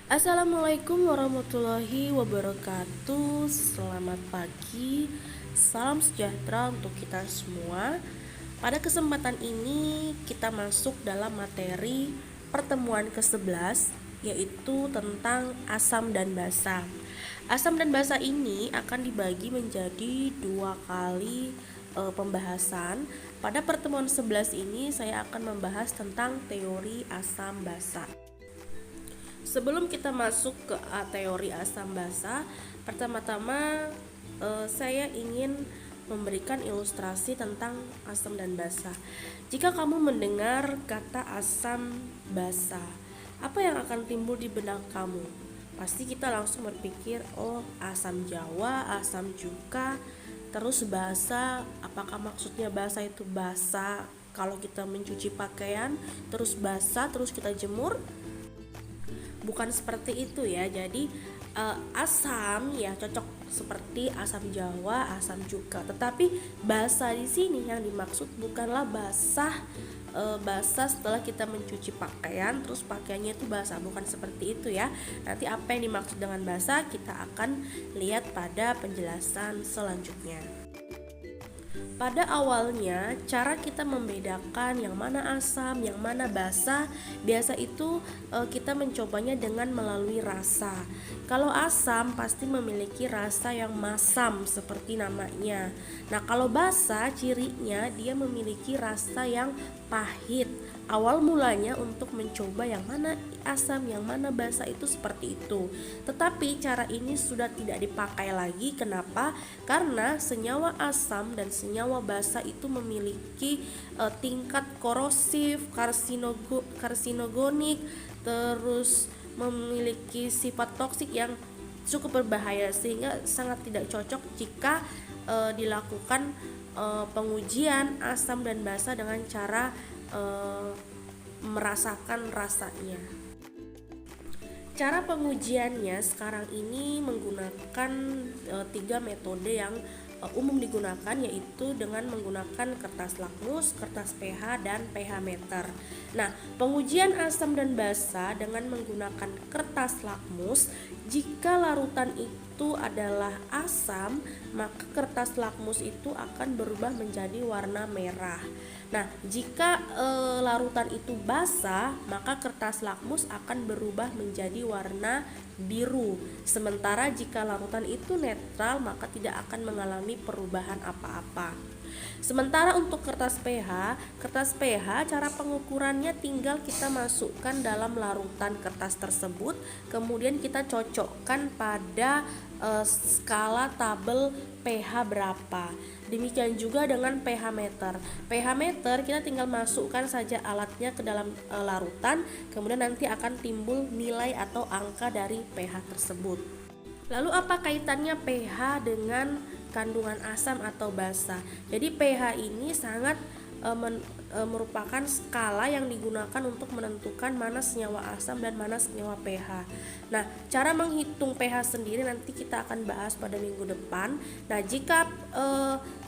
Assalamualaikum warahmatullahi wabarakatuh. Selamat pagi, salam sejahtera untuk kita semua. Pada kesempatan ini kita masuk dalam materi pertemuan ke-11, yaitu tentang asam dan basa. Asam dan basa ini akan dibagi menjadi dua kali pembahasan. Pada pertemuan 11 ini saya akan membahas tentang teori asam basa. Sebelum kita masuk ke teori asam basa, pertama-tama saya ingin memberikan ilustrasi tentang asam dan basa. Jika kamu mendengar kata asam basa, apa yang akan timbul di benak kamu? Pasti kita langsung berpikir, oh asam jawa, asam cuka, terus basa. Apakah maksudnya basa itu basa kalau kita mencuci pakaian, terus basa, terus kita jemur? Bukan seperti itu ya. Jadi asam ya cocok seperti asam jawa, asam cuka. Tetapi basa di sini yang dimaksud bukanlah basah setelah kita mencuci pakaian terus pakaiannya itu basah, bukan seperti itu ya. Nanti apa yang dimaksud dengan basah kita akan lihat pada penjelasan selanjutnya. Pada awalnya, cara kita membedakan yang mana asam, yang mana basa, biasa itu kita mencobanya dengan melalui rasa. Kalau asam pasti memiliki rasa yang masam seperti namanya. Nah, kalau basa cirinya dia memiliki rasa yang pahit. Awal mulanya untuk mencoba yang mana asam, yang mana basa itu seperti itu. Tetapi cara ini sudah tidak dipakai lagi. Kenapa? Karena senyawa asam dan senyawa basa itu memiliki tingkat korosif, karsinogenik, terus memiliki sifat toksik yang cukup berbahaya, sehingga sangat tidak cocok jika dilakukan pengujian asam dan basa dengan cara merasakan rasanya. Cara pengujiannya sekarang ini menggunakan 3 metode yang umum digunakan, yaitu dengan menggunakan kertas lakmus, kertas pH, dan pH meter. Nah, pengujian asam dan basa dengan menggunakan kertas lakmus, jika larutan itu adalah asam, maka kertas lakmus itu akan berubah menjadi warna merah. Nah, jika larutan itu basah, maka kertas lakmus akan berubah menjadi warna biru. Sementara jika larutan itu netral, maka tidak akan mengalami perubahan apa-apa. Sementara untuk kertas pH cara pengukurannya tinggal kita masukkan dalam larutan kertas tersebut, kemudian kita cocokkan pada skala tabel pH berapa. Demikian juga dengan pH meter. pH meter kita tinggal masukkan saja alatnya ke dalam larutan, kemudian nanti akan timbul nilai atau angka dari pH tersebut. Lalu apa kaitannya pH dengan kandungan asam atau basa? Jadi pH ini sangat merupakan skala yang digunakan untuk menentukan mana senyawa asam dan mana senyawa pH. Nah, cara menghitung pH sendiri nanti kita akan bahas pada minggu depan. Nah, jika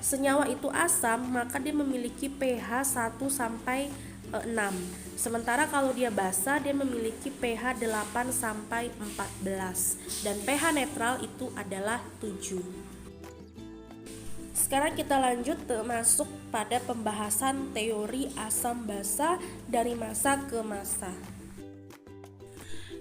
senyawa itu asam, maka dia memiliki pH 1 sampai 6. Sementara kalau dia basa, dia memiliki pH 8 sampai 14 dan pH netral itu adalah 7. Sekarang kita lanjut masuk pada pembahasan teori asam basa dari masa ke masa.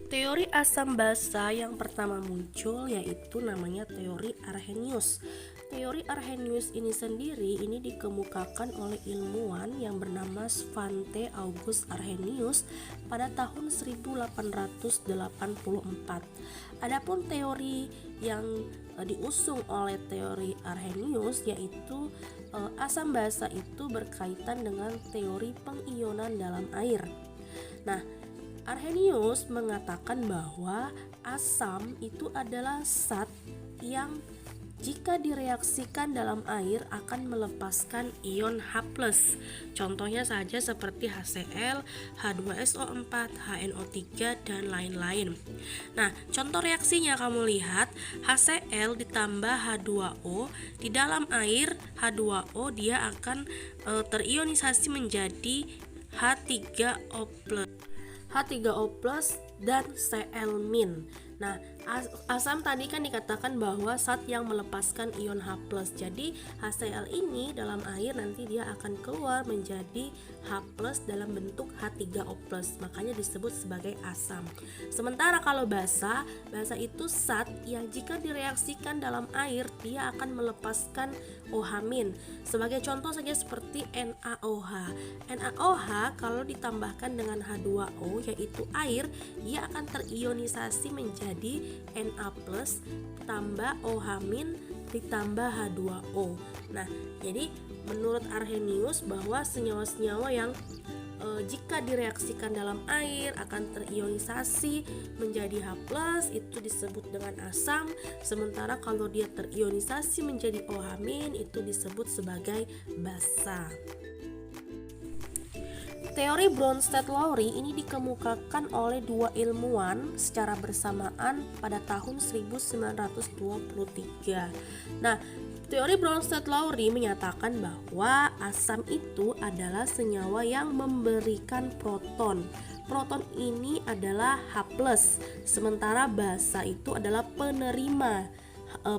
Teori asam basa yang pertama muncul yaitu namanya teori Arrhenius. Teori Arrhenius ini sendiri dikemukakan oleh ilmuwan yang bernama Svante August Arrhenius pada tahun 1884. Adapun teori yang diusung oleh teori Arrhenius yaitu asam basa itu berkaitan dengan teori pengionan dalam air. Nah, Arrhenius mengatakan bahwa asam itu adalah zat yang jika direaksikan dalam air akan melepaskan ion H+. Contohnya saja seperti HCl, H2SO4, HNO3 dan lain-lain. Nah, contoh reaksinya kamu lihat, HCl ditambah H2O di dalam air, H2O dia akan terionisasi menjadi H3O+. H3O+ dan Cl-. Nah, asam tadi kan dikatakan bahwa zat yang melepaskan ion H+. Jadi HCl ini dalam air nanti dia akan keluar menjadi H+ dalam bentuk H3O+. Makanya disebut sebagai asam. Sementara kalau basa itu zat yang jika direaksikan dalam air dia akan melepaskan OH-. Sebagai contoh saja seperti NaOH. NaOH kalau ditambahkan dengan H2O yaitu air, dia akan terionisasi menjadi Na+ tambah OH- ditambah H2O. Nah, jadi menurut Arrhenius bahwa senyawa-senyawa yang jika direaksikan dalam air akan terionisasi menjadi H+ itu disebut dengan asam, sementara kalau dia terionisasi menjadi OH- itu disebut sebagai basa. Teori Bronsted-Lowry ini dikemukakan oleh dua ilmuwan secara bersamaan pada tahun 1923. Nah, teori Bronsted-Lowry menyatakan bahwa asam itu adalah senyawa yang memberikan proton. Proton ini adalah H+, sementara basa itu adalah penerima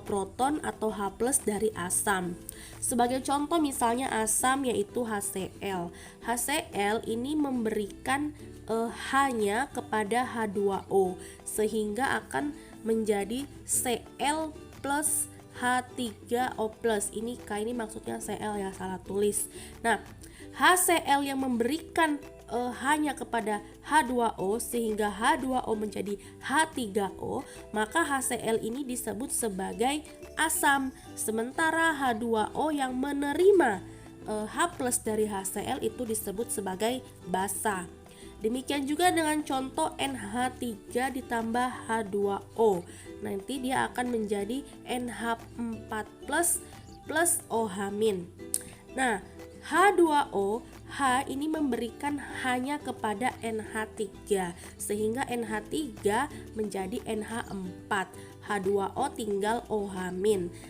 proton atau H+ dari asam. Sebagai contoh misalnya asam yaitu HCl. HCl ini memberikan H-nya kepada H2O sehingga akan menjadi Cl plus H3O+. Ini K ini maksudnya Cl ya, salah tulis. Nah, HCl yang memberikan hanya kepada H2O sehingga H2O menjadi H3O, maka HCl ini disebut sebagai asam. Sementara H2O yang menerima H+ dari HCl itu disebut sebagai basa. Demikian juga dengan contoh NH3 ditambah H2O. Nanti dia akan menjadi NH4+ plus OH-. Nah, H2O, H ini memberikan hanya kepada NH3 sehingga NH3 menjadi NH4, H2O tinggal OH-.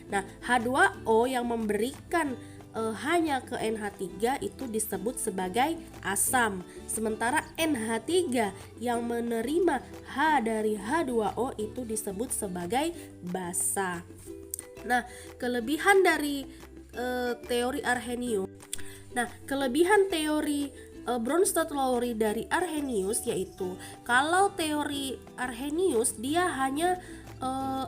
Nah, H2O yang memberikan hanya ke NH3 itu disebut sebagai asam. Sementara NH3 yang menerima H dari H2O itu disebut sebagai basa. Nah, kelebihan dari teori Arrhenius. Nah, kelebihan teori Bronsted-Lowry dari Arrhenius yaitu kalau teori Arrhenius dia hanya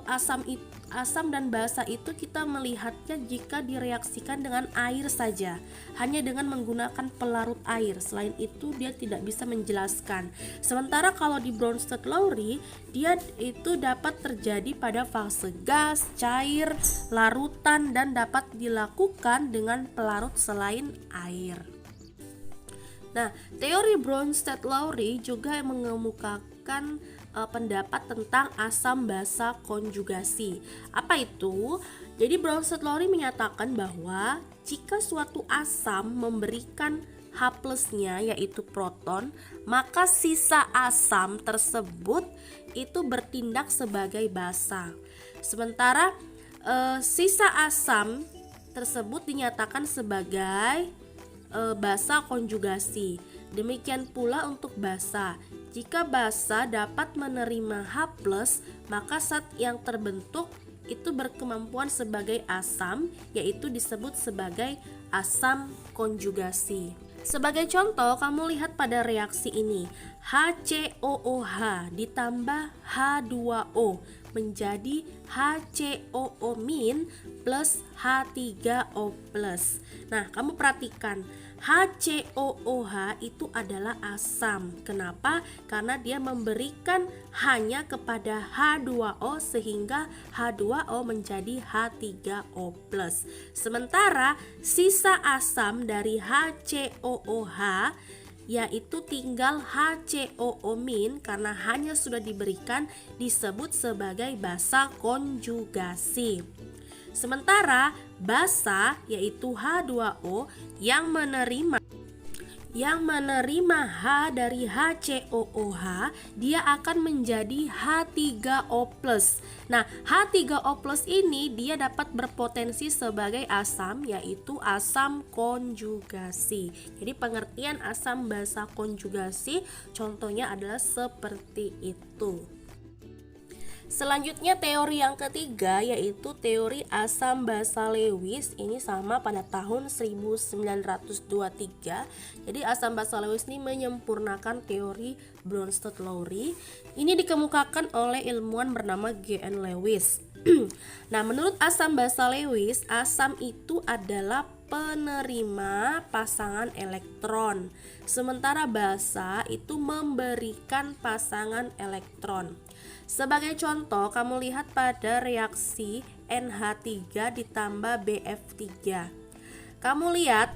asam dan basa itu kita melihatnya jika direaksikan dengan air saja, hanya dengan menggunakan pelarut air. Selain itu dia tidak bisa menjelaskan. Sementara kalau di Bronsted-Lowry dia itu dapat terjadi pada fase gas, cair, larutan dan dapat dilakukan dengan pelarut selain air. Nah, teori Bronsted-Lowry juga mengemukakan pendapat tentang asam basa konjugasi. Apa itu? Jadi Bronsted-Lowry menyatakan bahwa jika suatu asam memberikan H+-nya yaitu proton, maka sisa asam tersebut itu bertindak sebagai basa. Sementara sisa asam tersebut dinyatakan sebagai basa konjugasi. Demikian pula untuk basa. Jika basa dapat menerima H+, maka zat yang terbentuk itu berkemampuan sebagai asam, yaitu disebut sebagai asam konjugasi. Sebagai contoh, kamu lihat pada reaksi ini, HCOOH ditambah H2O menjadi HCOO- plus H3O+. Nah, kamu perhatikan, HCOOH itu adalah asam. Kenapa? Karena dia memberikan hanya kepada H2O sehingga H2O menjadi H3O+. Sementara sisa asam dari HCOOH yaitu tinggal HCOO- karena hanya sudah diberikan disebut sebagai basa konjugasi. Sementara basa yaitu H2O yang menerima yang menerima H dari HCOOH, dia akan menjadi H3O+. Nah, H3O+ ini dia dapat berpotensi sebagai asam, yaitu asam konjugasi. Jadi pengertian asam basa konjugasi contohnya adalah seperti itu. Selanjutnya teori yang ketiga yaitu teori asam basa Lewis. Ini sama pada tahun 1923. Jadi asam basa Lewis ini menyempurnakan teori Bronsted-Lowry. Ini dikemukakan oleh ilmuwan bernama G.N. Lewis. Nah, menurut asam basa Lewis, asam itu adalah penerima pasangan elektron, sementara basa itu memberikan pasangan elektron. Sebagai contoh, kamu lihat pada reaksi NH3 ditambah BF3. Kamu lihat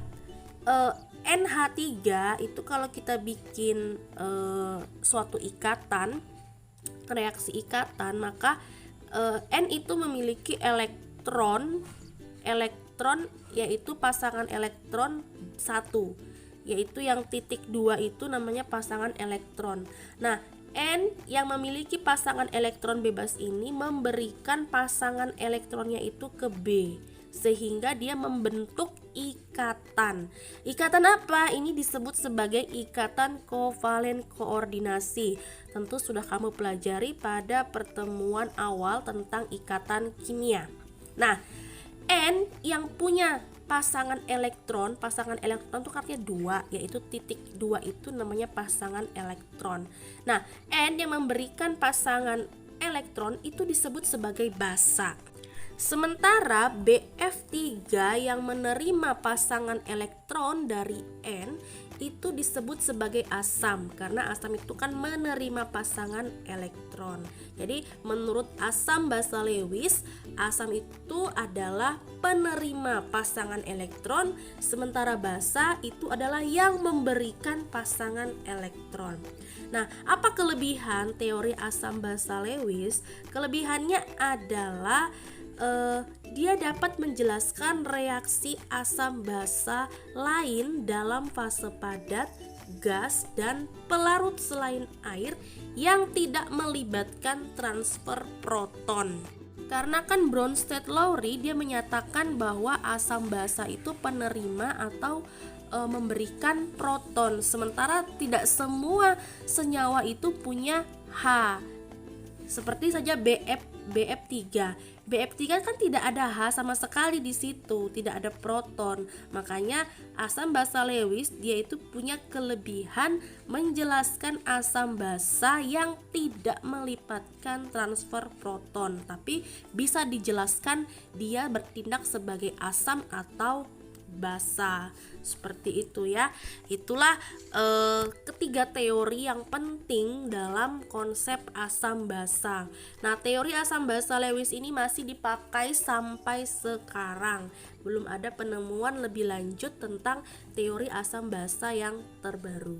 NH3 itu kalau kita bikin suatu ikatan, reaksi ikatan, maka N itu memiliki elektron yaitu pasangan elektron 1, yaitu yang titik 2 itu namanya pasangan elektron. Nah, N yang memiliki pasangan elektron bebas ini memberikan pasangan elektronnya itu ke B, sehingga dia membentuk ikatan. Ikatan apa? Ini disebut sebagai ikatan kovalen koordinasi. Tentu sudah kamu pelajari pada pertemuan awal tentang ikatan kimia. Nah, N yang punya pasangan elektron itu artinya 2, yaitu titik 2 itu namanya pasangan elektron. Nah, N yang memberikan pasangan elektron itu disebut sebagai basa. Sementara BF3 yang menerima pasangan elektron dari N itu disebut sebagai asam, karena asam itu kan menerima pasangan elektron. Jadi menurut asam basa Lewis, asam itu adalah penerima pasangan elektron, sementara basa itu adalah yang memberikan pasangan elektron. Nah, apa kelebihan teori asam basa Lewis? Kelebihannya adalah dia dapat menjelaskan reaksi asam basa lain dalam fase padat, gas, dan pelarut selain air yang tidak melibatkan transfer proton. Karena kan Bronsted-Lowry dia menyatakan bahwa asam basa itu penerima atau memberikan proton, sementara tidak semua senyawa itu punya H. Seperti saja BF3. BF3 kan tidak ada H sama sekali di situ, tidak ada proton. Makanya asam basa Lewis dia itu punya kelebihan menjelaskan asam basa yang tidak melibatkan transfer proton, tapi bisa dijelaskan dia bertindak sebagai asam atau basa. Seperti itu ya. Itulah ketiga teori yang penting dalam konsep asam basa. Nah, teori asam basa Lewis ini masih dipakai sampai sekarang. Belum ada penemuan lebih lanjut tentang teori asam basa yang terbaru.